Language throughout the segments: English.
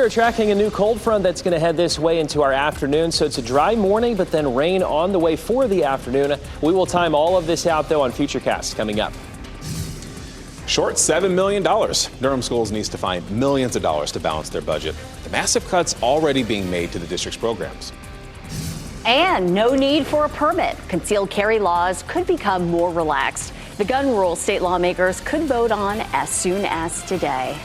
are tracking a new cold front that's going to head this way into our afternoon. So it's a dry morning, but then rain on the way for the afternoon. We will time all of this out, though, on Futurecast coming up. Short $7 million. Durham schools needs to find millions of dollars to balance their budget. The massive cuts already being made to the district's programs. And no need for a permit. Concealed carry laws could become more relaxed. The gun rule state lawmakers could vote on as soon as today.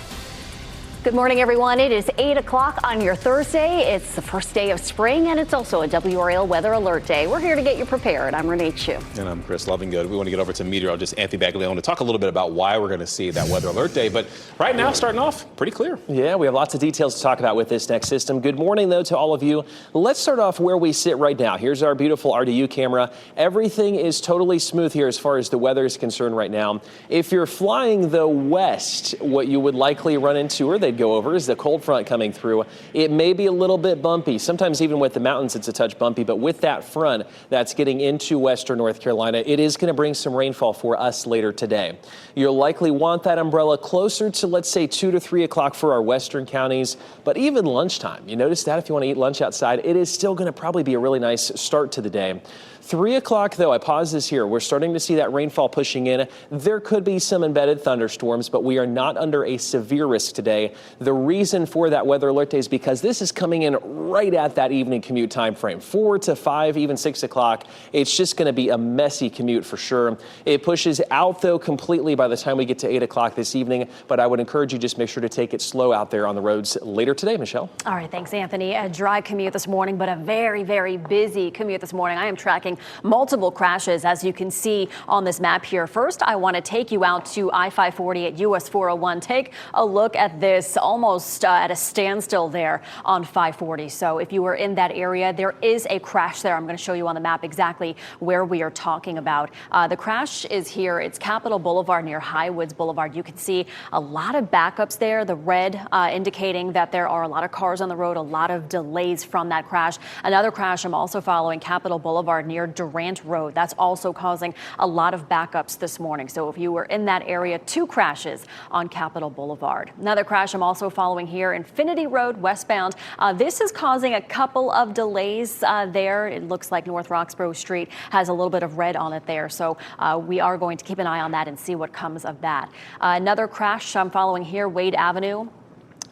Good morning, everyone. It is 8 o'clock on your Thursday. It's the first day of spring, and it's also a WRAL weather alert day. We're here to get you prepared. I'm Renee Chu. And I'm Chris Lovingood. We want to get over to meteorologist Anthony Baglione to talk a little bit about why we're going to see that weather alert day. But right now, starting off pretty clear. Yeah, we have lots of details to talk about with this next system. Good morning, though, to all of you. Let's start off where we sit right now. Here's our beautiful RDU camera. Everything is totally smooth here as far as the weather is concerned right now. If you're flying the west, what you would likely run into, or they'd go over, is the cold front coming through. It may be a little bit bumpy. Sometimes even with the mountains, it's a touch bumpy. But with that front that's getting into western North Carolina, it is going to bring some rainfall for us later today. You'll likely want that umbrella closer to, let's say, 2 to 3 o'clock for our western counties. But even lunchtime, you notice that if you want to eat lunch outside, it is still going to probably be a really nice start to the day. 3 o'clock, though, I pause this here. We're starting to see that rainfall pushing in. There could be some embedded thunderstorms, but we are not under a severe risk today. The reason for that weather alert day is because this is coming in right at that evening commute time frame, 4 to 5, even 6 o'clock. It's just going to be a messy commute for sure. It pushes out, though, completely by the time we get to 8 o'clock this evening. But I would encourage you just make sure to take it slow out there on the roads later today, Michelle. All right, thanks, Anthony. A dry commute this morning, but a very, very busy commute this morning. I am tracking multiple crashes, as you can see on this map here. First, I want to take you out to I-540 at US 401. Take a look at this, almost at a standstill there on 540. So if you were in that area, there is a crash there. I'm going to show you on the map exactly where we are talking about. The crash is here. It's Capitol Boulevard near Highwoods Boulevard. You can see a lot of backups there. The red indicating that there are a lot of cars on the road, a lot of delays from that crash. Another crash I'm also following, Capitol Boulevard near Durant Road. That's also causing a lot of backups this morning. So if you were in that area, 2 crashes on Capitol Boulevard. Another crash I'm also following here, Infinity Road westbound. This is causing a couple of delays there. It looks like North Roxborough Street has a little bit of red on it there. So we are going to keep an eye on that and see what comes of that. Another crash I'm following here, Wade Avenue.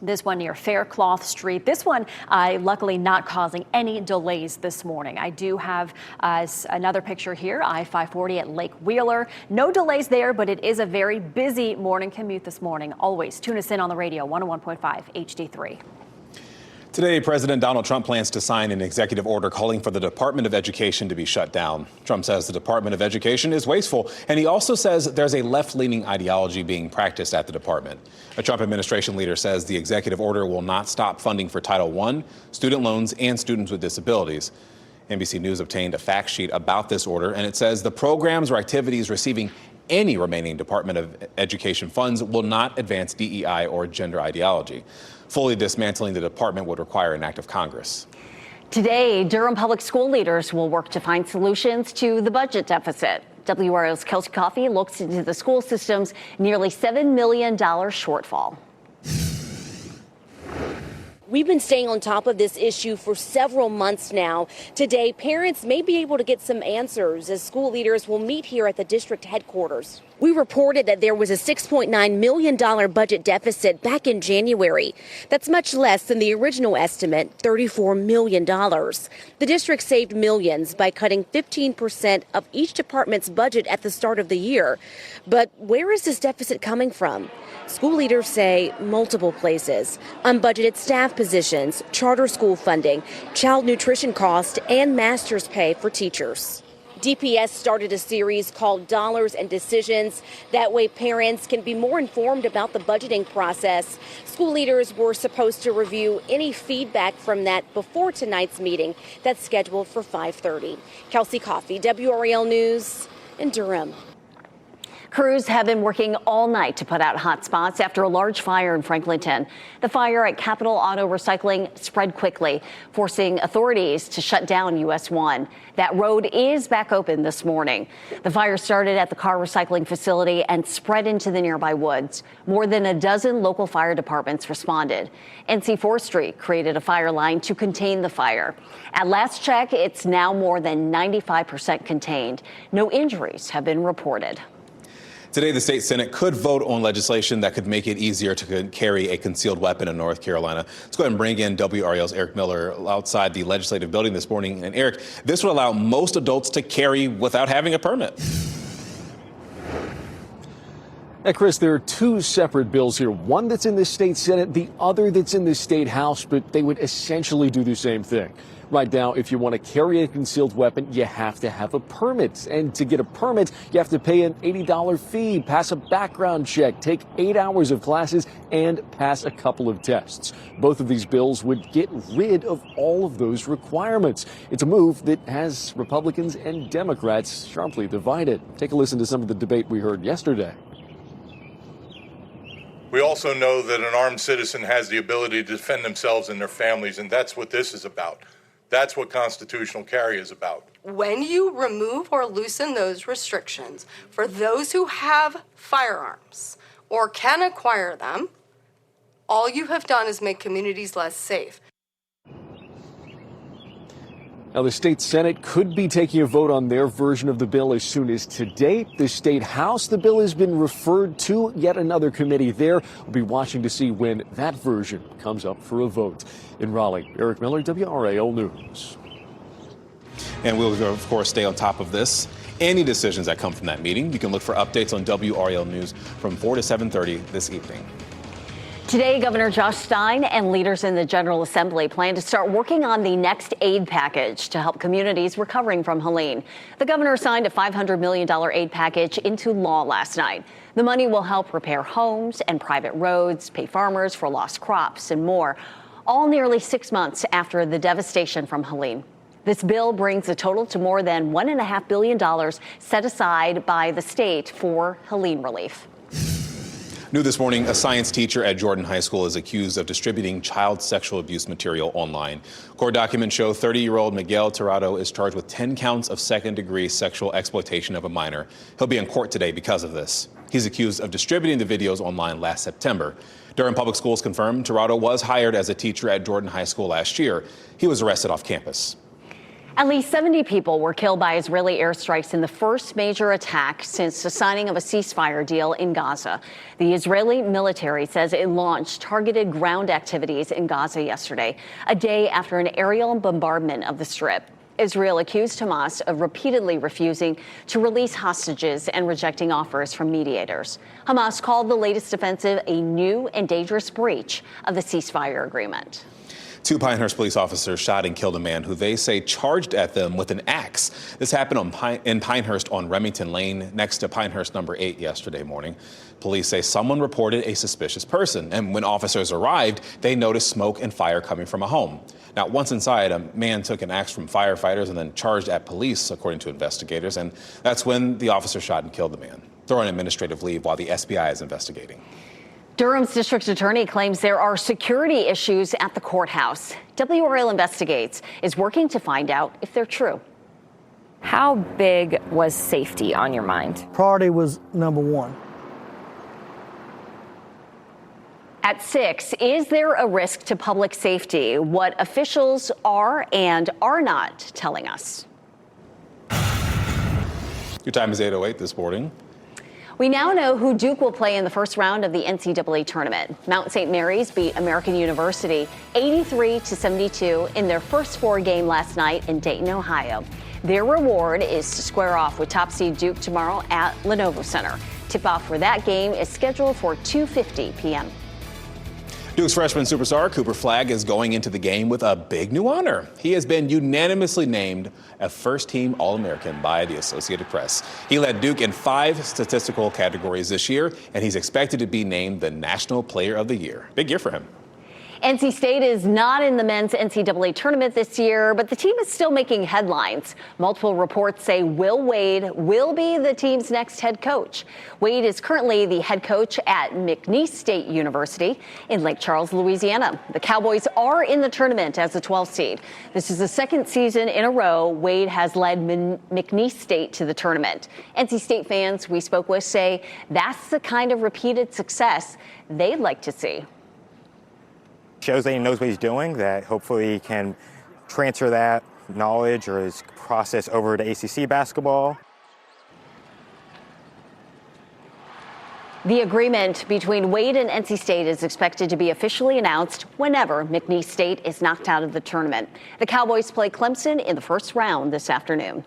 This one near Faircloth Street. This one, luckily not causing any delays this morning. I do have another picture here, I-540 at Lake Wheeler. No delays there, but it is a very busy morning commute this morning. Always tune us in on the radio, 101.5 HD3. Today, President Donald Trump plans to sign an executive order calling for the Department of Education to be shut down. Trump says the Department of Education is wasteful, and he also says there's a left-leaning ideology being practiced at the department. A Trump administration leader says the executive order will not stop funding for Title I, student loans, and students with disabilities. NBC News obtained a fact sheet about this order, and it says the programs or activities receiving any remaining Department of Education funds will not advance DEI or gender ideology. Fully dismantling the department would require an act of Congress. Today, Durham public school leaders will work to find solutions to the budget deficit. WRAL's Kelsey Coffey looks into the school system's nearly $7 million shortfall. We've been staying on top of this issue for several months now. Today, parents may be able to get some answers as school leaders will meet here at the district headquarters. We reported that there was a $6.9 million budget deficit back in January. That's much less than the original estimate, $34 million. The district saved millions by cutting 15% of each department's budget at the start of the year. But where is this deficit coming from? School leaders say multiple places: unbudgeted staff positions, charter school funding, child nutrition costs, and master's pay for teachers. DPS started a series called Dollars and Decisions. That way parents can be more informed about the budgeting process. School leaders were supposed to review any feedback from that before tonight's meeting that's scheduled for 5:30. Kelsey Coffey, WRAL News in Durham. Crews have been working all night to put out hot spots after a large fire in Franklinton. The fire at Capital Auto Recycling spread quickly, forcing authorities to shut down US 1. That road is back open this morning. The fire started at the car recycling facility and spread into the nearby woods. More than a dozen local fire departments responded. NC Forestry created a fire line to contain the fire. At last check, it's now more than 95% contained. No injuries have been reported. Today, the state Senate could vote on legislation that could make it easier to carry a concealed weapon in North Carolina. Let's go ahead and bring in WRAL's Eric Miller outside the legislative building this morning. And Eric, this would allow most adults to carry without having a permit. Now, Chris, there are two separate bills here. One that's in the state Senate, the other that's in the state House, but they would essentially do the same thing. Right now, if you want to carry a concealed weapon, you have to have a permit. And to get a permit, you have to pay an $80 fee, pass a background check, take 8 hours of classes, and pass a couple of tests. Both of these bills would get rid of all of those requirements. It's a move that has Republicans and Democrats sharply divided. Take a listen to some of the debate we heard yesterday. We also know that an armed citizen has the ability to defend themselves and their families, and that's what this is about. That's what constitutional carry is about. When you remove or loosen those restrictions for those who have firearms or can acquire them, all you have done is make communities less safe. Now, the state Senate could be taking a vote on their version of the bill as soon as today. The state House, the bill has been referred to yet another committee there. We'll be watching to see when that version comes up for a vote. In Raleigh, Eric Miller, WRAL News. And we'll, of course, stay on top of this. Any decisions that come from that meeting, you can look for updates on WRAL News from 4 to 7:30 this evening. Today, Governor Josh Stein and leaders in the General Assembly plan to start working on the next aid package to help communities recovering from Helene. The governor signed a $500 million aid package into law last night. The money will help repair homes and private roads, pay farmers for lost crops, and more, all nearly 6 months after the devastation from Helene. This bill brings the total to more than $1.5 billion set aside by the state for Helene relief. New this morning, a science teacher at Jordan High School is accused of distributing child sexual abuse material online. Court documents show 30-year-old Miguel Tirado is charged with 10 counts of second-degree sexual exploitation of a minor. He'll be in court today because of this. He's accused of distributing the videos online last September. Durham Public Schools confirmed Tirado was hired as a teacher at Jordan High School last year. He was arrested off campus. At least 70 people were killed by Israeli airstrikes in the first major attack since the signing of a ceasefire deal in Gaza. The Israeli military says it launched targeted ground activities in Gaza yesterday, a day after an aerial bombardment of the Strip. Israel accused Hamas of repeatedly refusing to release hostages and rejecting offers from mediators. Hamas called the latest offensive a new and dangerous breach of the ceasefire agreement. 2 Pinehurst police officers shot and killed a man who they say charged at them with an axe. This happened in Pinehurst on Remington Lane next to Pinehurst number 8 yesterday morning. Police say someone reported a suspicious person, and when officers arrived, they noticed smoke and fire coming from a home. Now, once inside, a man took an axe from firefighters and then charged at police, according to investigators, and that's when the officer shot and killed the man. They're on administrative leave while the SBI is investigating. Durham's district attorney claims there are security issues at the courthouse. WRAL Investigates is working to find out if they're true. How big was safety on your mind? Priority was number one. At 6, is there a risk to public safety? What officials are and are not telling us. Your time is 8:08 this morning. We now know who Duke will play in the first round of the NCAA tournament. Mount St. Mary's beat American University 83-72 in their first 4 game last night in Dayton, Ohio. Their reward is to square off with top seed Duke tomorrow at Lenovo Center. Tip-off for that game is scheduled for 2:50 p.m. Duke's freshman superstar Cooper Flagg is going into the game with a big new honor. He has been unanimously named a first-team All-American by the Associated Press. He led Duke in 5 statistical categories this year, and he's expected to be named the National Player of the Year. Big year for him. NC State is not in the men's NCAA tournament this year, but the team is still making headlines. Multiple reports say Will Wade will be the team's next head coach. Wade is currently the head coach at McNeese State University in Lake Charles, Louisiana. The Cowboys are in the tournament as a 12th seed. This is the second season in a row Wade has led McNeese State to the tournament. NC State fans we spoke with say that's the kind of repeated success they'd like to see. Shows that he knows what he's doing, that hopefully he can transfer that knowledge or his process over to ACC basketball. The agreement between Wade and NC State is expected to be officially announced whenever McNeese State is knocked out of the tournament. The Cowboys play Clemson in the first round this afternoon.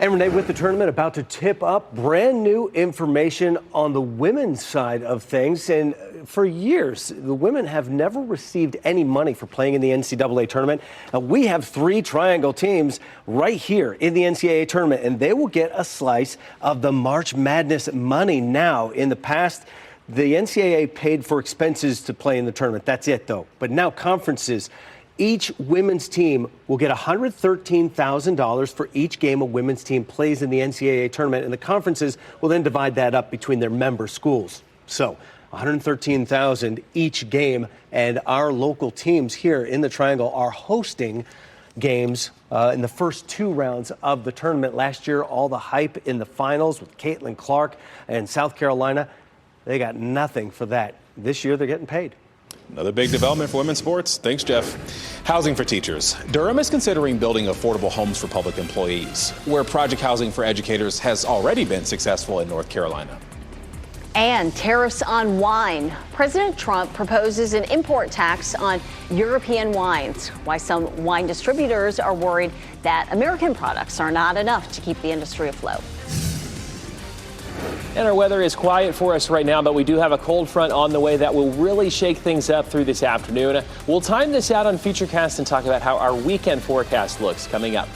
And Renee, with the tournament about to tip up, brand new information on the women's side of things. And for years, the women have never received any money for playing in the NCAA tournament. Now, we have 3 triangle teams right here in the NCAA tournament, and they will get a slice of the March Madness money now. In the past, the NCAA paid for expenses to play in the tournament. That's it, though. But now conferences, each women's team will get $113,000 for each game a women's team plays in the NCAA tournament, and the conferences will then divide that up between their member schools. So $113,000 each game, and our local teams here in the Triangle are hosting games in the first 2 rounds of the tournament. Last year, all the hype in the finals with Caitlin Clark and South Carolina, they got nothing for that. This year, they're getting paid. Another big development for women's sports. Thanks, Jeff. Housing for teachers. Durham is considering building affordable homes for public employees, where project housing for educators has already been successful in North Carolina. And tariffs on wine. President Trump proposes an import tax on European wines. Why some wine distributors are worried that American products are not enough to keep the industry afloat. And our weather is quiet for us right now, but we do have a cold front on the way that will really shake things up through this afternoon. We'll time this out on Futurecast and talk about how our weekend forecast looks coming up.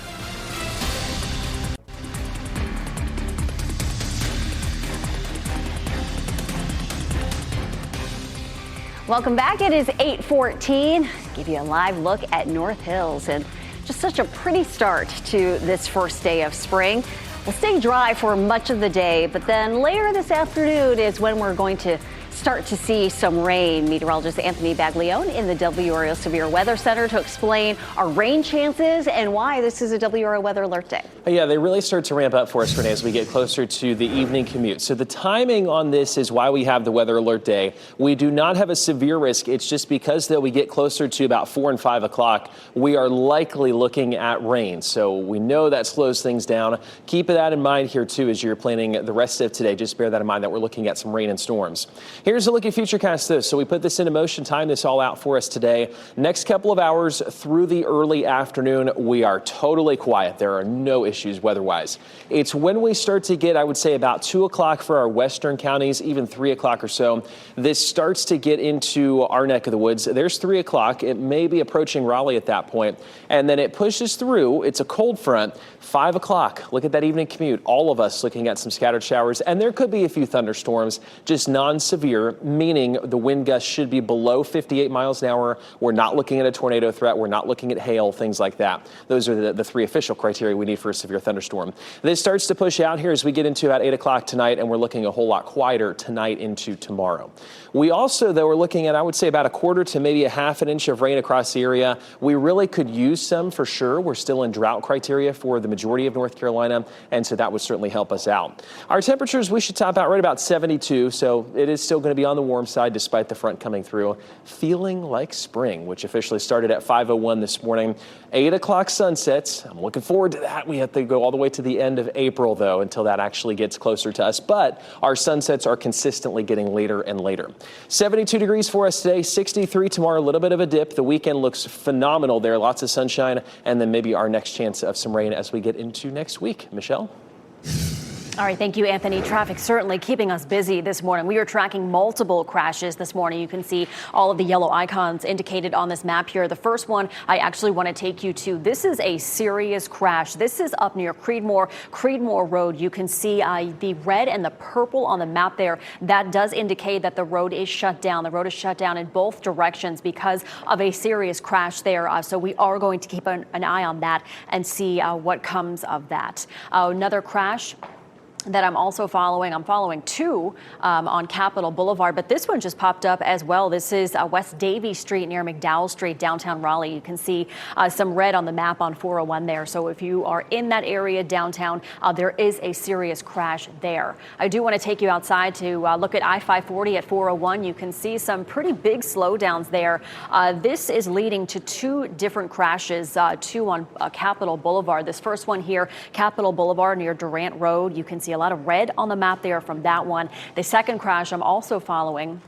Welcome back. It is 8:14. Give you a live look at North Hills, and just such a pretty start to this first day of spring. We'll stay dry for much of the day, but then later this afternoon is when we're going to start to see some rain. Meteorologist Anthony Baglione in the WRAL Severe Weather Center to explain our rain chances and why this is a WRAL Weather Alert Day. Yeah, they really start to ramp up for us, Renee, as we get closer to the evening commute. So the timing on this is why we have the Weather Alert Day. We do not have a severe risk. It's just because that we get closer to about 4 and 5 o'clock, we are likely looking at rain. So we know that slows things down. Keep that in mind here, too, as you're planning the rest of today. Just bear that in mind that we're looking at some rain and storms. Here's a look at Futurecast this. So we put this into motion, time this all out for us today. Next couple of hours through the early afternoon, we are totally quiet. There are no issues weather-wise. It's when we start to get, I would say, about 2 o'clock for our western counties, even 3 o'clock or so. This starts to get into our neck of the woods. There's 3 o'clock. It may be approaching Raleigh at that point. And then it pushes through. It's a cold front. 5 o'clock. Look at that evening commute. All of us looking at some scattered showers. And there could be a few thunderstorms, just non-severe, meaning the wind gusts should be below 58 miles an hour. We're not looking at a tornado threat. We're not looking at hail, things like that. Those are the 3 official criteria we need for a severe thunderstorm. This starts to push out here as we get into about 8 o'clock tonight, and we're looking a whole lot quieter tonight into tomorrow. We also, though, are looking at, I would say, about a quarter to maybe a half an inch of rain across the area. We really could use some for sure. We're still in drought criteria for the majority of North Carolina, and so that would certainly help us out. Our temperatures, we should top out right about 72, so it is still going to be on the warm side despite the front coming through. Feeling like spring, which officially started at 5:01 this morning. 8 o'clock sunsets. I'm looking forward to that. We have to go all the way to the end of April, though, until that actually gets closer to us. But our sunsets are consistently getting later and later. 72 degrees for us today, 63 tomorrow, a little bit of a dip. The weekend looks phenomenal there. Lots of sunshine, and then maybe our next chance of some rain as we get into next week. Michelle? All right, thank you, Anthony. Traffic certainly keeping us busy this morning. We are tracking multiple crashes this morning. You can see all of the yellow icons indicated on this map here. The first one I actually want to take you to. This is a serious crash. This is up near Creedmoor Road. You can see the red and the purple on the map there. That does indicate that the road is shut down. The road is shut down in both directions because of a serious crash there. So we are going to keep an eye on that and see what comes of that. Another crash that I'm also following. I'm following two on Capitol Boulevard, but this one just popped up as well. This is West Davie Street near McDowell Street, downtown Raleigh. You can see some red on the map on 401 there. So if you are in that area downtown, there is a serious crash there. I do want to take you outside to look at I-540 at 401. You can see some pretty big slowdowns there. This is leading to two different crashes, two on Capitol Boulevard. This first one here, Capitol Boulevard near Durant Road. You can see a lot of red on the map there from that one. The second crash I'm also following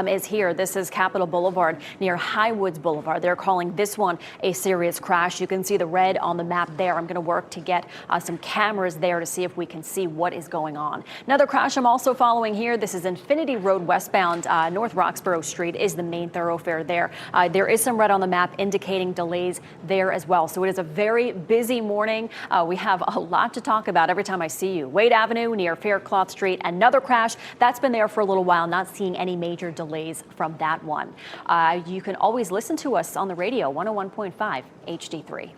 is here. This is Capitol Boulevard near Highwoods Boulevard. They're calling this one a serious crash. You can see the red on the map there. I'm going to work to get some cameras there to see if we can see what is going on. Another crash I'm also following here. This is Infinity Road westbound. North Roxborough Street is the main thoroughfare there. There is some red on the map indicating delays there as well. So it is a very busy morning. We have a lot to talk about every time I see you. Wade Avenue near Faircloth Street. Another crash that's been there for a little while. Not seeing any major delays from that one. You can always listen to us on the radio, 101.5 HD3.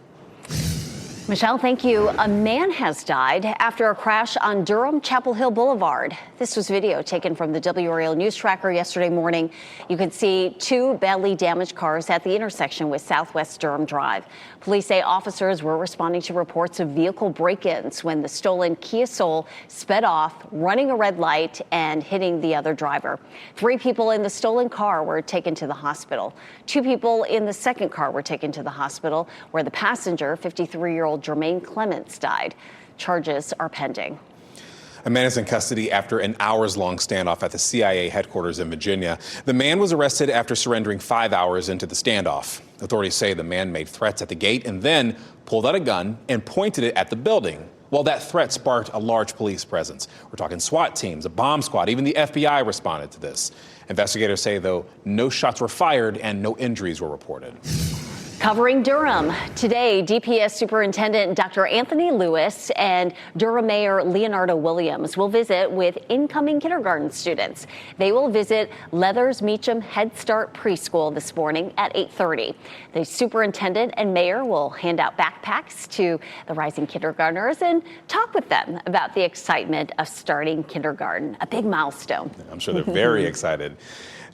Michelle, thank you. A man has died after a crash on Durham Chapel Hill Boulevard. This was video taken from the WRAL news tracker yesterday morning. You can see two badly damaged cars at the intersection with Southwest Durham Drive. Police say officers were responding to reports of vehicle break-ins when the stolen Kia Soul sped off, running a red light and hitting the other driver. 3 people in the stolen car were taken to the hospital. 2 people in the second car were taken to the hospital, where the passenger, 53-year-old Jermaine Clements, died. Charges are pending. A man is in custody after an hours-long standoff at the CIA headquarters in Virginia. The man was arrested after surrendering 5 hours into the standoff. Authorities say the man made threats at the gate and then pulled out a gun and pointed it at the building. Well, that threat sparked a large police presence. We're talking SWAT teams, a bomb squad, even the FBI responded to this. Investigators say, though, no shots were fired and no injuries were reported. Covering Durham today, DPS Superintendent Dr. Anthony Lewis and Durham Mayor Leonardo Williams will visit with incoming kindergarten students. They will visit Leathers Meacham Head Start Preschool this morning at 8:30. The superintendent and mayor will hand out backpacks to the rising kindergartners and talk with them about the excitement of starting kindergarten, a big milestone. I'm sure they're very excited.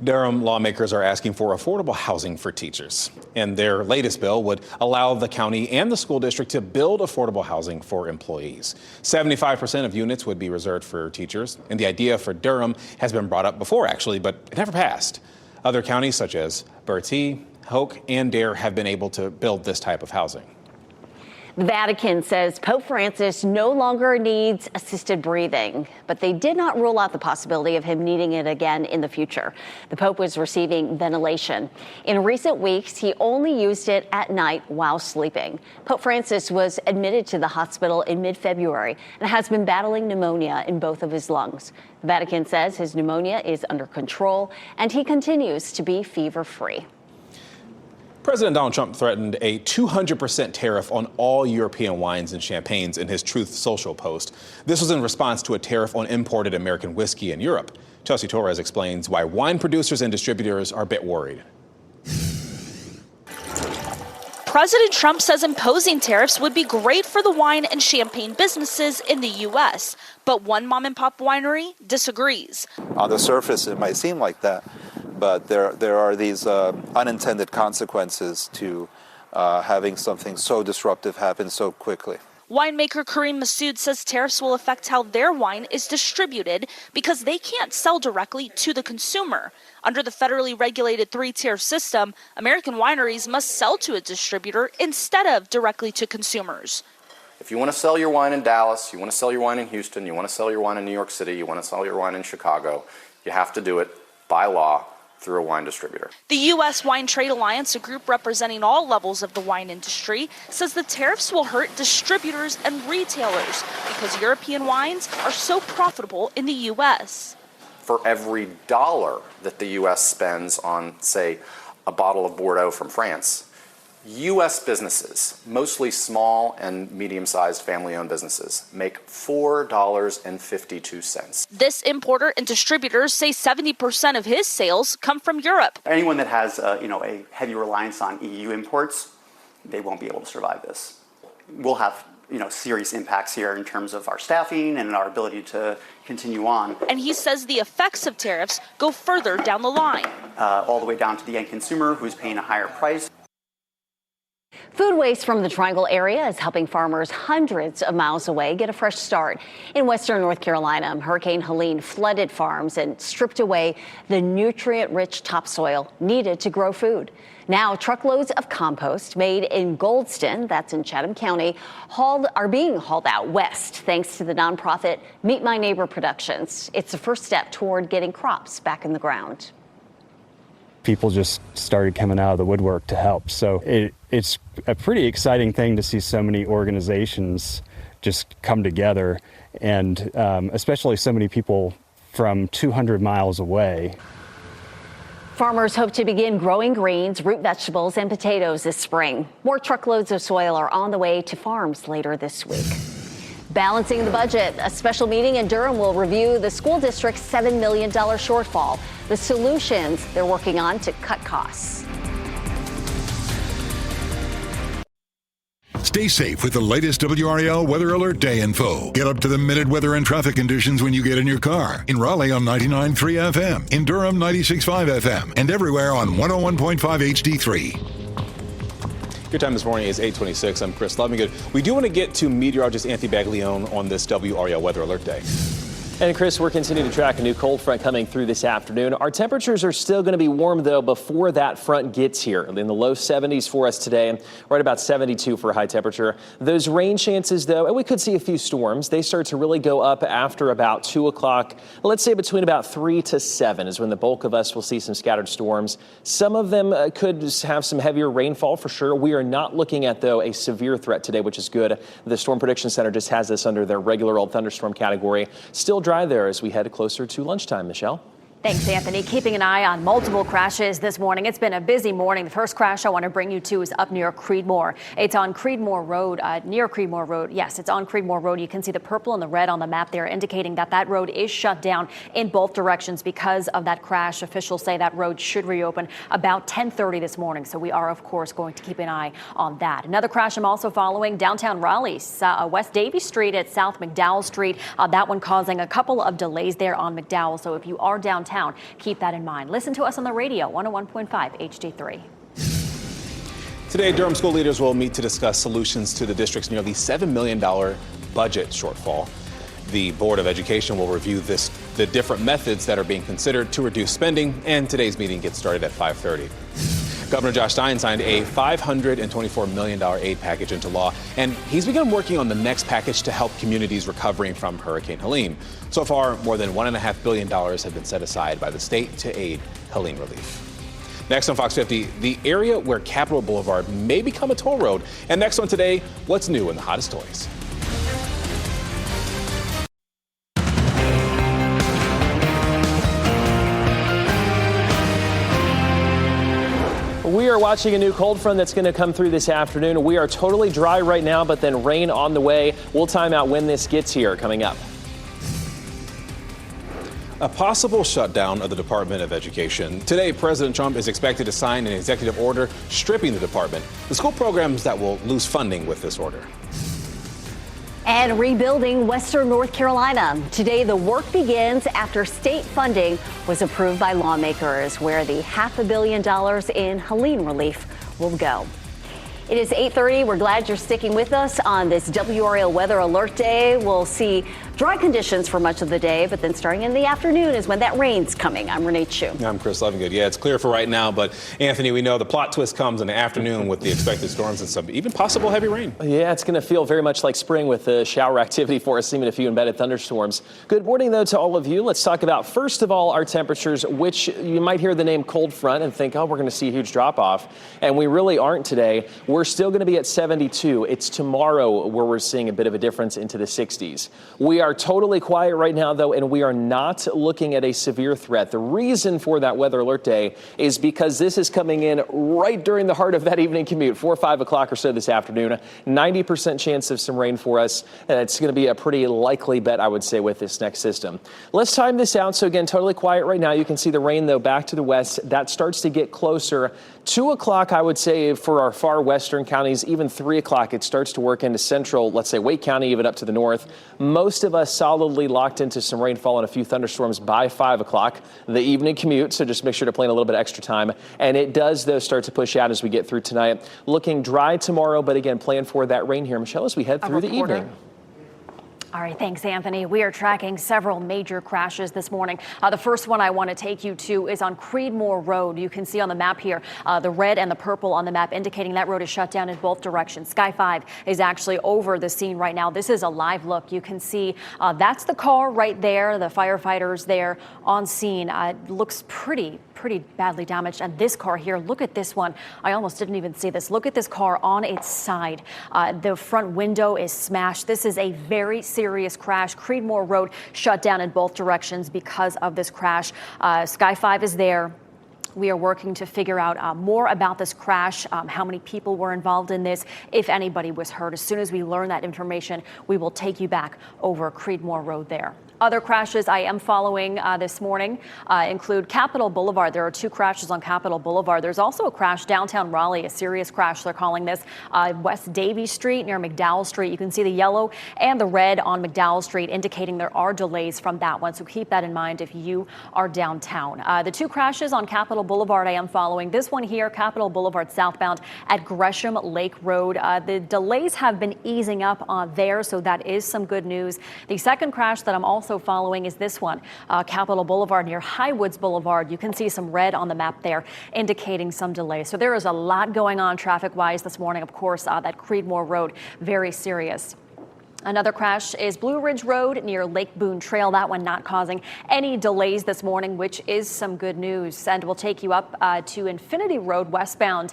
Durham lawmakers are asking for affordable housing for teachers, and their latest bill would allow the county and the school district to build affordable housing for employees. 75% of units would be reserved for teachers, and the idea for Durham has been brought up before, actually, but it never passed. Other counties such as Bertie, Hoke, and Dare have been able to build this type of housing. The Vatican says Pope Francis no longer needs assisted breathing, but they did not rule out the possibility of him needing it again in the future. The Pope was receiving ventilation. In recent weeks, he only used it at night while sleeping. Pope Francis was admitted to the hospital in mid-February and has been battling pneumonia in both of his lungs. The Vatican says his pneumonia is under control and he continues to be fever-free. President Donald Trump threatened a 200% tariff on all European wines and champagnes in his Truth Social post. This was in response to a tariff on imported American whiskey in Europe. Chelsea Torres explains why wine producers and distributors are a bit worried. President Trump says imposing tariffs would be great for the wine and champagne businesses in the U.S., but one mom-and-pop winery disagrees. On the surface, it might seem like that, but there are these unintended consequences to having something so disruptive happen so quickly. Winemaker Kareem Massoud says tariffs will affect how their wine is distributed because they can't sell directly to the consumer. Under the federally regulated 3-tier system, American wineries must sell to a distributor instead of directly to consumers. If you want to sell your wine in Dallas, you want to sell your wine in Houston, you want to sell your wine in New York City, you want to sell your wine in Chicago, you have to do it by law through a wine distributor. The U.S. Wine Trade Alliance, a group representing all levels of the wine industry, says the tariffs will hurt distributors and retailers because European wines are so profitable in the U.S. For every dollar that the U.S. spends on, say, a bottle of Bordeaux from France, U.S. businesses, mostly small and medium-sized family-owned businesses, make $4.52. This importer and distributors say 70% of his sales come from Europe. Anyone that has a heavy reliance on EU imports, they won't be able to survive this. We'll have serious impacts here in terms of our staffing and our ability to continue on. And he says the effects of tariffs go further down the line. All the way down to the end consumer who's paying a higher price. Food waste from the Triangle area is helping farmers hundreds of miles away get a fresh start. In western North Carolina, Hurricane Helene flooded farms and stripped away the nutrient-rich topsoil needed to grow food. Now, truckloads of compost made in Goldston, that's in Chatham County, are being hauled out west thanks to the nonprofit Meet My Neighbor Productions. It's the first step toward getting crops back in the ground. People just started coming out of the woodwork to help. So it's a pretty exciting thing to see so many organizations just come together, and especially so many people from 200 miles away. Farmers hope to begin growing greens, root vegetables, and potatoes this spring. More truckloads of soil are on the way to farms later this week. Balancing the budget, a special meeting in Durham will review the school district's $7 million shortfall, the solutions they're working on to cut costs. Stay safe with the latest WRAL Weather Alert Day info. Get up to the minute weather and traffic conditions when you get in your car. In Raleigh on 99.3 FM, in Durham 96.5 FM, and everywhere on 101.5 HD3. Your time this morning is 8:26. I'm Chris Lovingood. We do want to get to meteorologist Anthony Baglione on this WRAL Weather Alert Day. And Chris, we're continuing to track a new cold front coming through this afternoon. Our temperatures are still going to be warm, though, before that front gets here. In the low 70s for us today, right about 72 for high temperature. Those rain chances, though, and we could see a few storms, they start to really go up after about 2 o'clock. Let's say between about 3 to 7 is when the bulk of us will see some scattered storms. Some of them could have some heavier rainfall for sure. We are not looking at, though, a severe threat today, which is good. The Storm Prediction Center just has this under their regular old thunderstorm category. Still dry there as we head closer to lunchtime. Michelle? Thanks, Anthony. Keeping an eye on multiple crashes this morning. It's been a busy morning. The first crash I want to bring you to is up near Creedmoor. It's on Creedmoor Road, near Creedmoor Road. Yes, it's on Creedmoor Road. You can see the purple and the red on the map there indicating that that road is shut down in both directions because of that crash. Officials say that road should reopen about 10:30 this morning. So we are, of course, going to keep an eye on that. Another crash I'm also following downtown Raleigh, West Davie Street at South McDowell Street. That one causing a couple of delays there on McDowell. So if you are downtown, keep that in mind. Listen to us on the radio, 101.5 HD3. Today, Durham school leaders will meet to discuss solutions to the district's nearly $7 million budget shortfall. The Board of Education will review the different methods that are being considered to reduce spending, and today's meeting gets started at 5:30. Governor Josh Stein signed a $524 million aid package into law, and he's begun working on the next package to help communities recovering from Hurricane Helene. So far, more than $1.5 billion have been set aside by the state to aid Helene relief. Next on Fox 50, the area where Capitol Boulevard may become a toll road. And next on Today, what's new in the hottest toys? We are watching a new cold front that's going to come through this afternoon. We are totally dry right now, but then rain on the way. We'll time out when this gets here coming up. A possible shutdown of the Department of Education. Today, President Trump is expected to sign an executive order stripping the department. The school programs that will lose funding with this order. And rebuilding Western North Carolina. Today, the work begins after state funding was approved by lawmakers, where the $500 million in Helene relief will go. It is 8:30. We're glad you're sticking with us on this WRAL Weather Alert Day. We'll see Dry conditions for much of the day, but then starting in the afternoon is when that rain's coming. I'm Renee Chu. I'm Chris Lovingood. Yeah, it's clear for right now, but Anthony, we know the plot twist comes in the afternoon with the expected storms and some even possible heavy rain. Yeah, it's going to feel very much like spring with the shower activity for us, even a few embedded thunderstorms. Good morning, though, to all of you. Let's talk about, first of all, our temperatures, which you might hear the name cold front and think, oh, we're going to see a huge drop off. And we really aren't today. We're still going to be at 72. It's tomorrow where we're seeing a bit of a difference into the 60s. We are totally quiet right now, though, and we are not looking at a severe threat. The reason for that weather alert day is because this is coming in right during the heart of that evening commute, 4 or 5 o'clock or so this afternoon. 90% chance of some rain for us, and it's going to be a pretty likely bet, I would say, with this next system. Let's time this out. So again, totally quiet right now. You can see the rain, though, back to the west. That starts to get closer. 2 o'clock, I would say, for our far western counties. Even 3 o'clock, it starts to work into central, let's say, Wake County, even up to the north. Most of us solidly locked into some rainfall and a few thunderstorms by 5 o'clock, the evening commute. So just make sure to plan a little bit extra time. And it does, though, start to push out as we get through tonight. Looking dry tomorrow, but again, plan for that rain here, Michelle, as we head through the evening. All right, thanks, Anthony. We are tracking several major crashes this morning. The first one I want to take you to is on Creedmoor Road. You can see on the map here, the red and the purple on the map indicating that road is shut down in both directions. Sky 5 is actually over the scene right now. This is a live look. You can see that's the car right there, the firefighters there on scene. Looks pretty badly damaged. And this car here, look at this one. I almost didn't even see this. Look at this car on its side. The front window is smashed. This is a very serious crash. Creedmoor Road shut down in both directions because of this crash. Sky 5 is there. We are working to figure out more about this crash, how many people were involved in this, if anybody was hurt. As soon as we learn that information, we will take you back over Creedmoor Road there. Other crashes I am following this morning include Capitol Boulevard. There are 2 crashes on Capitol Boulevard. There's also a crash downtown Raleigh, a serious crash, they're calling this, West Davie Street near McDowell Street. You can see the yellow and the red on McDowell Street indicating there are delays from that one. So keep that in mind if you are downtown. The 2 crashes on Capitol Boulevard I am following. This one here, Capitol Boulevard southbound at Gresham Lake Road. The delays have been easing up there, so that is some good news. The second crash that I'm also following is this one, Capitol Boulevard near Highwoods Boulevard. You can see some red on the map there indicating some delay. So there is a lot going on traffic-wise this morning. Of course, that Creedmoor Road, very serious. Another crash is Blue Ridge Road near Lake Boone Trail. That one not causing any delays this morning, which is some good news. And we'll take you up to Infinity Road westbound.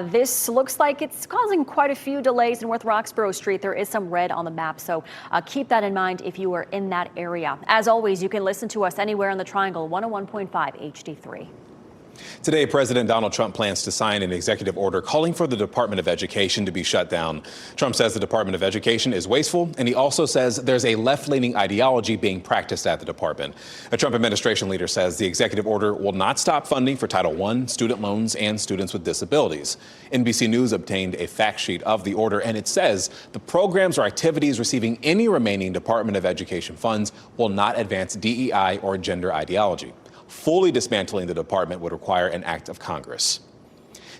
This looks like it's causing quite a few delays in North Roxborough Street. There is some red on the map, so keep that in mind if you are in that area. As always, you can listen to us anywhere in the Triangle, 101.5 HD3. Today, President Donald Trump plans to sign an executive order calling for the Department of Education to be shut down. Trump says the Department of Education is wasteful, and he also says there's a left-leaning ideology being practiced at the department. A Trump administration leader says the executive order will not stop funding for Title I, student loans, and students with disabilities. NBC News obtained a fact sheet of the order, and it says the programs or activities receiving any remaining Department of Education funds will not advance DEI or gender ideology. Fully dismantling the department would require an act of Congress.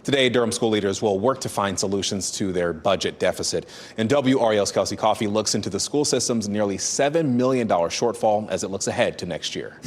Today, Durham school leaders will work to find solutions to their budget deficit. And WRAL's Kelsey Coffey looks into the school system's nearly $7 million shortfall as it looks ahead to next year.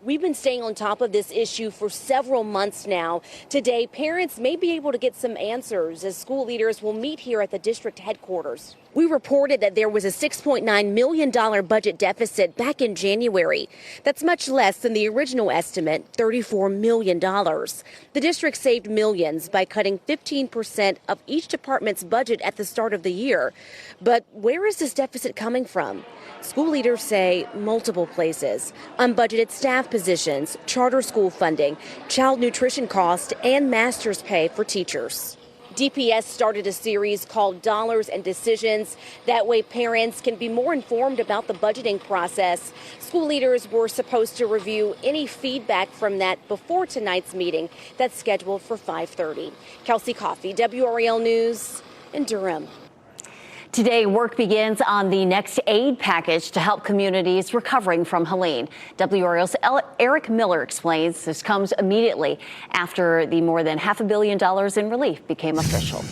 We've been staying on top of this issue for several months now. Today, parents may be able to get some answers as school leaders will meet here at the district headquarters. We reported that there was a $6.9 million budget deficit back in January. That's much less than the original estimate, $34 million. The district saved millions by cutting 15% of each department's budget at the start of the year. But where is this deficit coming from? School leaders say multiple places: unbudgeted staff positions, charter school funding, child nutrition costs, and master's pay for teachers. DPS started a series called Dollars and Decisions. That way parents can be more informed about the budgeting process. School leaders were supposed to review any feedback from that before tonight's meeting that's scheduled for 5:30. Kelsey Coffey, WRAL News in Durham. Today, work begins on the next aid package to help communities recovering from Helene. WRAL's Eric Miller explains this comes immediately after the more than $500 million in relief became official.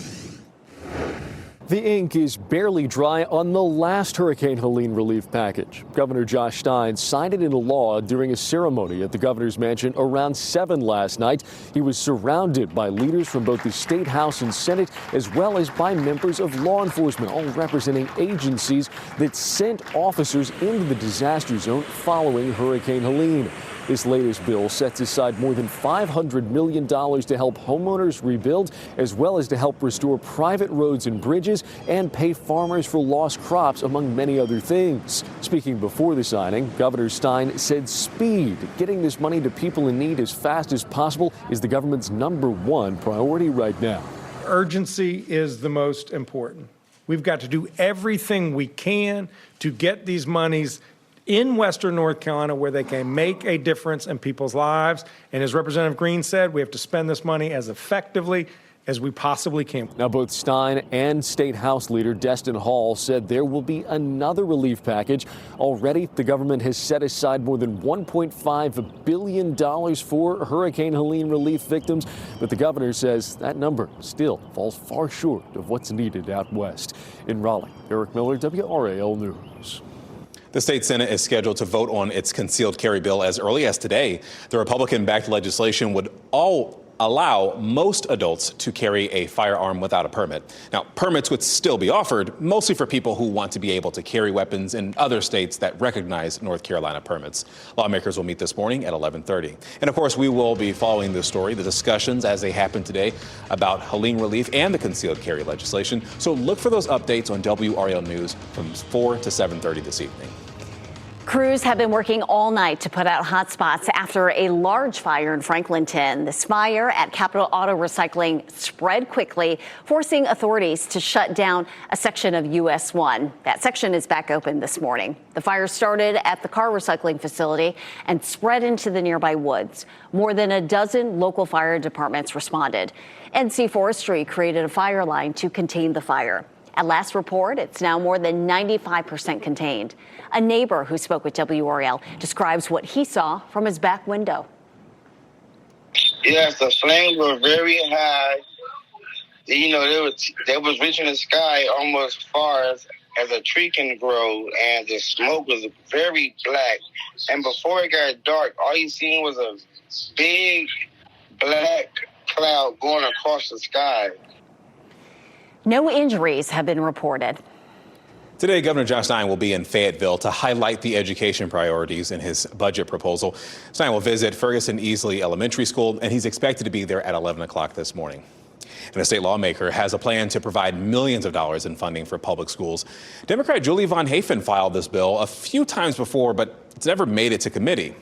The ink is barely dry on the last Hurricane Helene relief package. Governor Josh Stein signed it into law during a ceremony at the governor's mansion around 7 last night. He was surrounded by leaders from both the state house and Senate, as well as by members of law enforcement, all representing agencies that sent officers into the disaster zone following Hurricane Helene. This latest bill sets aside more than $500 million to help homeowners rebuild, as well as to help restore private roads and bridges and pay farmers for lost crops, among many other things. Speaking before the signing, Governor Stein said speed, getting this money to people in need as fast as possible, is the government's #1 priority right now. Urgency is the most important. We've got to do everything we can to get these monies in Western North Carolina where they can make a difference in people's lives. And as Representative Green said, we have to spend this money as effectively as we possibly can. Now, both Stein and State House Leader Destin Hall said there will be another relief package. Already, the government has set aside more than $1.5 billion for Hurricane Helene relief victims. But the governor says that number still falls far short of what's needed out west. In Raleigh, Eric Miller, WRAL News. The state Senate is scheduled to vote on its concealed carry bill as early as today. The Republican-backed legislation would allow most adults to carry a firearm without a permit. Now, permits would still be offered, mostly for people who want to be able to carry weapons in other states that recognize North Carolina permits. Lawmakers will meet this morning at 11:30. And of course, we will be following this story, the discussions as they happen today about Helene relief and the concealed carry legislation. So look for those updates on WRAL News from 4 to 7:30 this evening. Crews have been working all night to put out hot spots after a large fire in Franklinton. This fire at Capital Auto Recycling spread quickly, forcing authorities to shut down a section of US 1. That section is back open this morning. The fire started at the car recycling facility and spread into the nearby woods. More than a dozen local fire departments responded. NC Forestry created a fire line to contain the fire. At last report, it's now more than 95% contained. A neighbor who spoke with WRAL describes what he saw from his back window. Yes, the flames were very high. You know, they was reaching the sky almost as far as a tree can grow, and the smoke was very black. And before it got dark, all you seen was a big black cloud going across the sky. No injuries have been reported. Today, Governor Josh Stein will be in Fayetteville to highlight the education priorities in his budget proposal. Stein will visit Ferguson Easley Elementary School, and he's expected to be there at 11 o'clock this morning. And a state lawmaker has a plan to provide millions of dollars in funding for public schools. Democrat Julie Von Hafen filed this bill a few times before, but it's never made it to committee.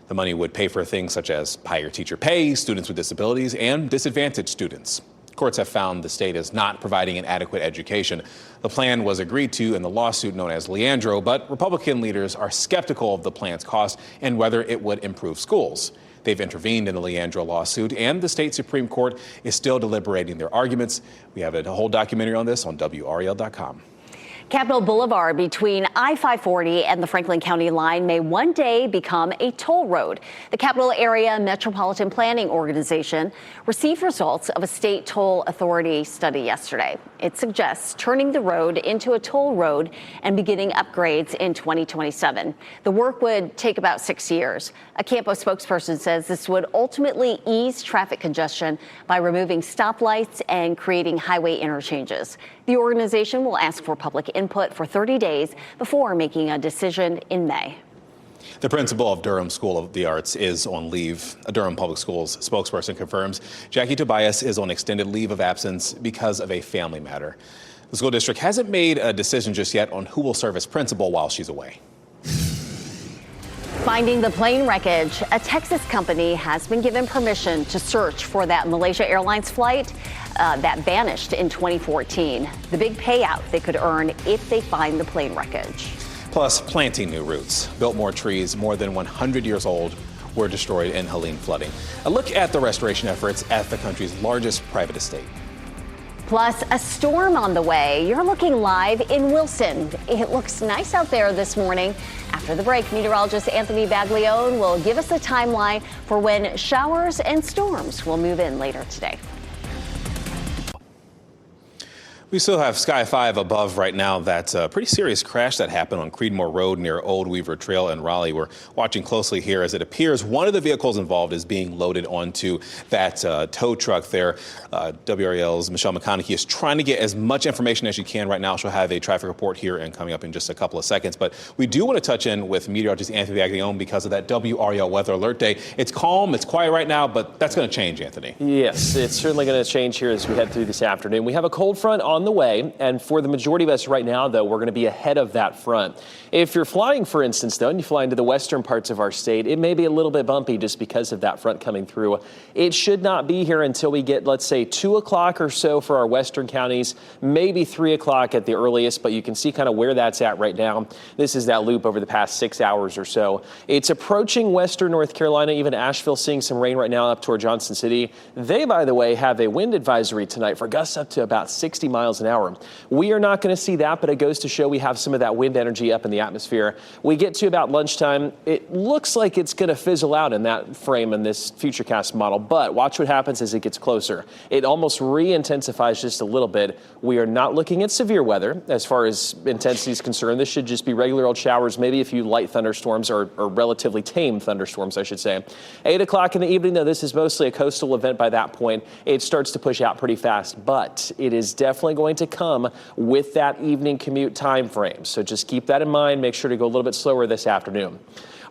The money would pay for things such as higher teacher pay, students with disabilities, and disadvantaged students. Courts have found the state is not providing an adequate education. The plan was agreed to in the lawsuit known as Leandro, but Republican leaders are skeptical of the plan's cost and whether it would improve schools. They've intervened in the Leandro lawsuit, and the state Supreme Court is still deliberating their arguments. We have a whole documentary on this on WRAL.com. Capitol Boulevard between I-540 and the Franklin County line may one day become a toll road. The Capital Area Metropolitan Planning Organization received results of a state toll authority study yesterday. It suggests turning the road into a toll road and beginning upgrades in 2027. The work would take about 6 years. A Campo spokesperson says this would ultimately ease traffic congestion by removing stoplights and creating highway interchanges. The organization will ask for public input for 30 days before making a decision in May. The principal of Durham School of the Arts is on leave. A Durham Public Schools spokesperson confirms Jackie Tobias is on extended leave of absence because of a family matter. The school district hasn't made a decision just yet on who will serve as principal while she's away. Finding the plane wreckage, a Texas company has been given permission to search for that Malaysia Airlines flight that vanished in 2014. The big payout they could earn if they find the plane wreckage. Plus, planting new routes. Biltmore trees more than 100 years old were destroyed in Helene flooding. A look at the restoration efforts at the country's largest private estate. Plus, a storm on the way. You're looking live in Wilson. It looks nice out there this morning. After the break, meteorologist Anthony Baglione will give us a timeline for when showers and storms will move in later today. We still have Sky 5 above right now. That's a pretty serious crash that happened on Creedmoor Road near Old Weaver Trail in Raleigh. We're watching closely here as it appears one of the vehicles involved is being loaded onto that tow truck there. WRAL's Michelle McConaughey is trying to get as much information as she can right now. She'll have a traffic report here and coming up in just a couple of seconds. But we do want to touch in with meteorologist Anthony Aguillon because of that WRAL Weather Alert Day. It's calm, it's quiet right now, but that's going to change, Anthony. Yes, it's certainly going to change here as we head through this afternoon. We have a cold front on the way, and for the majority of us right now, though, we're going to be ahead of that front. If you're flying, for instance, though, and you fly into the western parts of our state, it may be a little bit bumpy just because of that front coming through. It should not be here until we get, let's say, 2 o'clock or so for our western counties, maybe 3 o'clock at the earliest, but you can see kind of where that's at right now. This is that loop over the past 6 hours or so. It's approaching western North Carolina, even Asheville seeing some rain right now up toward Johnson City. They, by the way, have a wind advisory tonight for gusts up to about 60 miles an hour. We are not going to see that, but it goes to show we have some of that wind energy up in the atmosphere. We get to about lunchtime. It looks like it's going to fizzle out in that frame in this Futurecast model, but watch what happens as it gets closer. It almost re-intensifies just a little bit. We are not looking at severe weather as far as intensity is concerned. This should just be regular old showers, maybe a few light thunderstorms or relatively tame thunderstorms, I should say. 8 o'clock in the evening, though, this is mostly a coastal event by that point. It starts to push out pretty fast, but it is definitely going to come with that evening commute time frame. So just keep that in mind. Make sure to go a little bit slower this afternoon.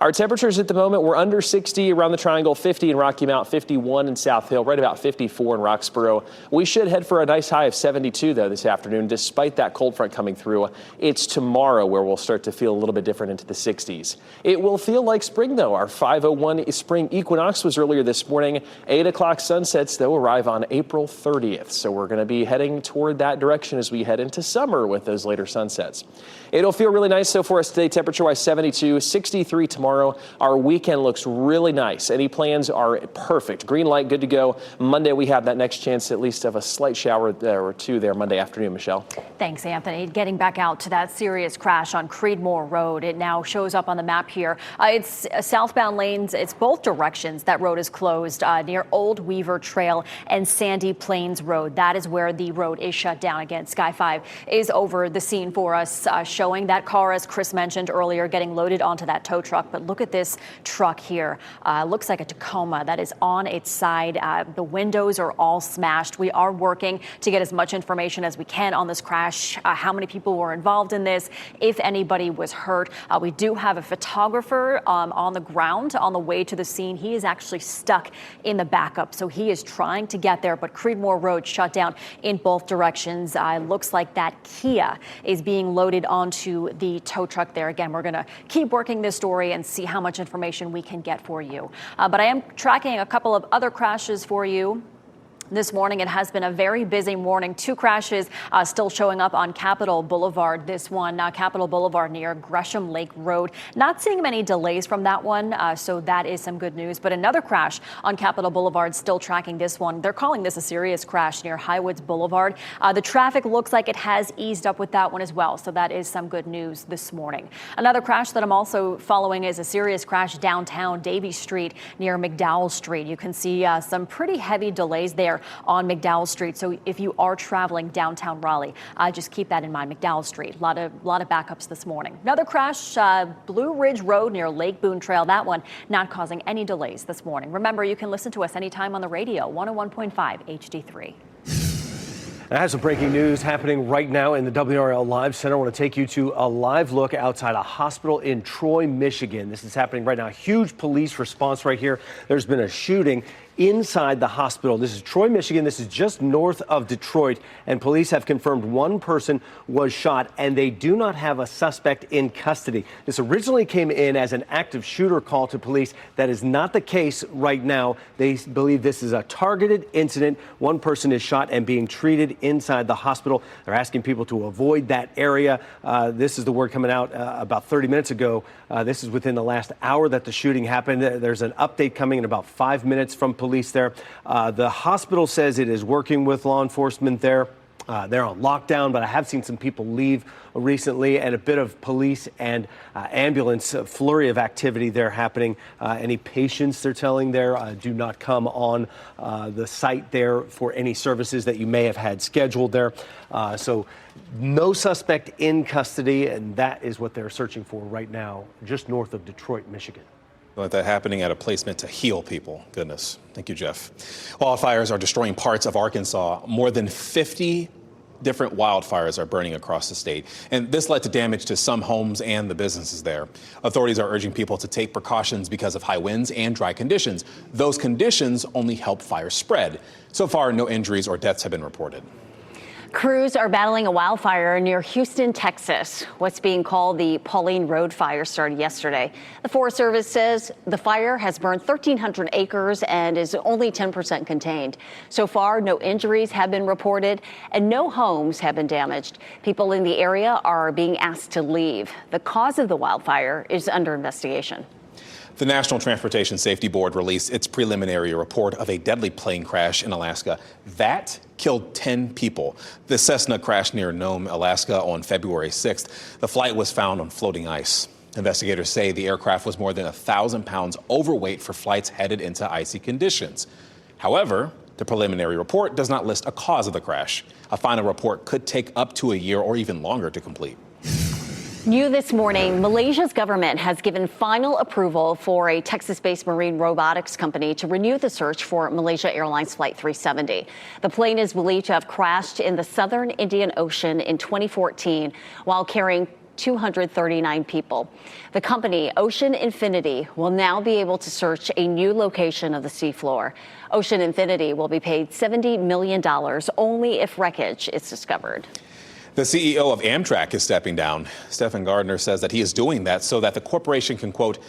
Our temperatures at the moment, we're under 60 around the Triangle, 50 in Rocky Mount, 51 in South Hill, right about 54 in Roxborough. We should head for a nice high of 72, though, this afternoon, despite that cold front coming through. It's tomorrow where we'll start to feel a little bit different into the 60s. It will feel like spring, though. Our 5:01 spring equinox was earlier this morning. 8 o'clock sunsets, though, arrive on April 30th. So we're going to be heading toward that direction as we head into summer with those later sunsets. It'll feel really nice, so for us today, temperature-wise 72, 63 tomorrow. Our weekend looks really nice. Any plans are perfect. Green light, good to go. Monday, we have that next chance at least of a slight shower or two there Monday afternoon, Michelle. Thanks, Anthony. Getting back out to that serious crash on Creedmoor Road. It now shows up on the map here. It's southbound lanes. It's both directions. That road is closed near Old Weaver Trail and Sandy Plains Road. That is where the road is shut down. Again, Sky 5 is over the scene for us, showing that car, as Chris mentioned earlier, getting loaded onto that tow truck. But look at this truck here. Looks like a Tacoma that is on its side. The windows are all smashed. We are working to get as much information as we can on this crash, how many people were involved in this, if anybody was hurt. We do have a photographer on the ground on the way to the scene. He is actually stuck in the backup, so he is trying to get there, but Creedmoor Road shut down in both directions. Looks like that Kia is being loaded onto the tow truck there. Again, we're going to keep working this story and see how much information we can get for you. But I am tracking a couple of other crashes for you. This morning, it has been a very busy morning. 2 crashes still showing up on Capitol Boulevard. This one, Capitol Boulevard near Gresham Lake Road. Not seeing many delays from that one, so that is some good news. But another crash on Capitol Boulevard, still tracking this one. They're calling this a serious crash near Highwoods Boulevard. The traffic looks like it has eased up with that one as well, so that is some good news this morning. Another crash that I'm also following is a serious crash downtown Davie Street near McDowell Street. You can see some pretty heavy delays there on McDowell Street. So if you are traveling downtown Raleigh, just keep that in mind. McDowell Street, a lot of backups this morning. Another crash, Blue Ridge Road near Lake Boone Trail. That one not causing any delays this morning. Remember, you can listen to us anytime on the radio, 101.5 HD3. I have some breaking news happening right now in the WRAL Live Center. I want to take you to a live look outside a hospital in Troy, Michigan. This is happening right now. Huge police response right here. There's been a shooting inside the hospital. This is Troy, Michigan. This is just north of Detroit, and police have confirmed one person was shot, and they do not have a suspect in custody. This originally came in as an active shooter call to police. That is not the case right now. They believe this is a targeted incident. One person is shot and being treated inside the hospital. They're asking people to avoid that area. This is the word coming out about 30 minutes ago. This is within the last hour that the shooting happened. There's an update coming in about 5 minutes from police there. The hospital says it is working with law enforcement there. They're on lockdown, but I have seen some people leave recently, and a bit of police and ambulance flurry of activity there happening. Any patients, they're telling there, do not come on the site there for any services that you may have had scheduled there. So no suspect in custody, and that is what they're searching for right now, just north of Detroit, Michigan. Like that happening at a place meant to heal people. Goodness. Thank you, Jeff. Wildfires are destroying parts of Arkansas. More than 50 different wildfires are burning across the state. And this led to damage to some homes and the businesses there. Authorities are urging people to take precautions because of high winds and dry conditions. Those conditions only help fires spread. So far, no injuries or deaths have been reported. Crews are battling a wildfire near Houston, Texas. What's being called the Pauline Road fire started yesterday. The Forest Service says the fire has burned 1,300 acres and is only 10% contained. So far, no injuries have been reported and no homes have been damaged. People in the area are being asked to leave. The cause of the wildfire is under investigation. The National Transportation Safety Board released its preliminary report of a deadly plane crash in Alaska. That killed 10 people. The Cessna crashed near Nome, Alaska on February 6th. The flight was found on floating ice. Investigators say the aircraft was more than 1,000 pounds overweight for flights headed into icy conditions. However, the preliminary report does not list a cause of the crash. A final report could take up to a year or even longer to complete. New this morning, Malaysia's government has given final approval for a Texas-based marine robotics company to renew the search for Malaysia Airlines Flight 370. The plane is believed to have crashed in the southern Indian Ocean in 2014 while carrying 239 people. The company, Ocean Infinity, will now be able to search a new location of the seafloor. Ocean Infinity will be paid $70 million only if wreckage is discovered. The CEO of Amtrak is stepping down. Stephen Gardner says that he is doing that so that the corporation can, quote,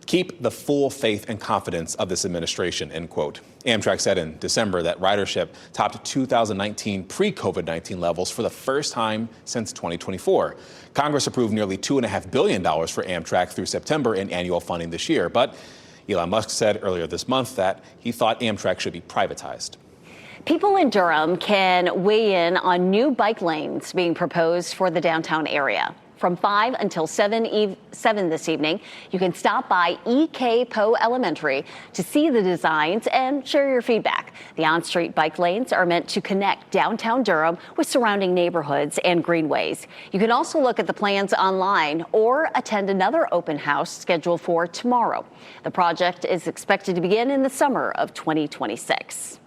keep the full faith and confidence of this administration, end quote. Amtrak said in December that ridership topped 2019 pre-COVID-19 levels for the first time since 2024. Congress approved nearly $2.5 billion for Amtrak through September in annual funding this year. But Elon Musk said earlier this month that he thought Amtrak should be privatized. People in Durham can weigh in on new bike lanes being proposed for the downtown area. From 5 until 7 this evening, you can stop by E.K. Poe Elementary to see the designs and share your feedback. The on-street bike lanes are meant to connect downtown Durham with surrounding neighborhoods and greenways. You can also look at the plans online or attend another open house scheduled for tomorrow. The project is expected to begin in the summer of 2026.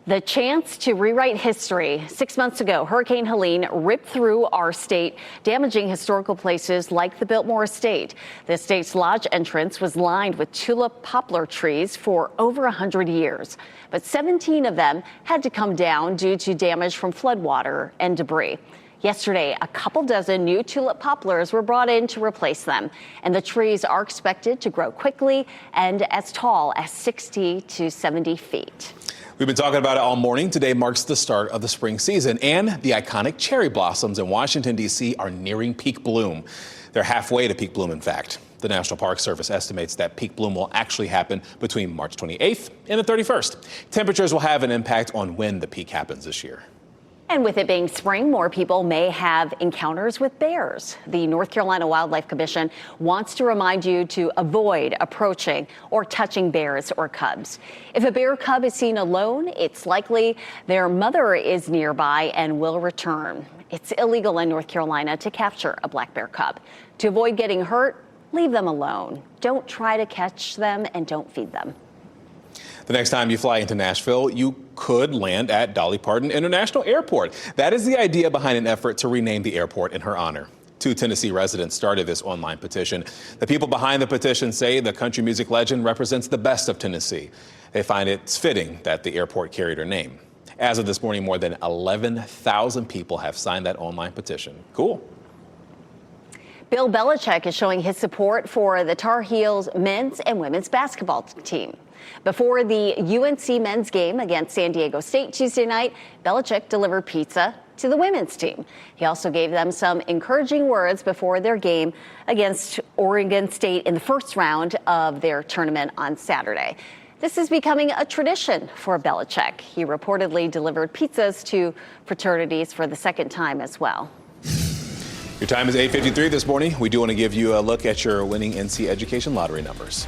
The chance to rewrite history. 6 months ago, Hurricane Helene ripped through our state, damaging historical places like the Biltmore Estate. The estate's lodge entrance was lined with tulip poplar trees for over 100 years. But 17 of them had to come down due to damage from floodwater and debris. Yesterday, a couple dozen new tulip poplars were brought in to replace them, and the trees are expected to grow quickly and as tall as 60 to 70 feet. We've been talking about it all morning. Today marks the start of the spring season, and the iconic cherry blossoms in Washington, D.C. are nearing peak bloom. They're halfway to peak bloom, in fact. The National Park Service estimates that peak bloom will actually happen between March 28th and the 31st. Temperatures will have an impact on when the peak happens this year. And with it being spring, more people may have encounters with bears. The North Carolina Wildlife Commission wants to remind you to avoid approaching or touching bears or cubs. If a bear cub is seen alone, it's likely their mother is nearby and will return. It's illegal in North Carolina to capture a black bear cub. To avoid getting hurt, leave them alone. Don't try to catch them and don't feed them. The next time you fly into Nashville, you could land at Dolly Parton International Airport. That is the idea behind an effort to rename the airport in her honor. 2 Tennessee residents started this online petition. The people behind the petition say the country music legend represents the best of Tennessee. They find it's fitting that the airport carried her name. As of this morning, more than 11,000 people have signed that online petition. Cool. Bill Belichick is showing his support for the Tar Heels men's and women's basketball team. Before the UNC men's game against San Diego State Tuesday night, Belichick delivered pizza to the women's team. He also gave them some encouraging words before their game against Oregon State in the first round of their tournament on Saturday. This is becoming a tradition for Belichick. He reportedly delivered pizzas to fraternities for the second time as well. Your time is 8:53 this morning. We do want to give you a look at your winning NC Education lottery numbers.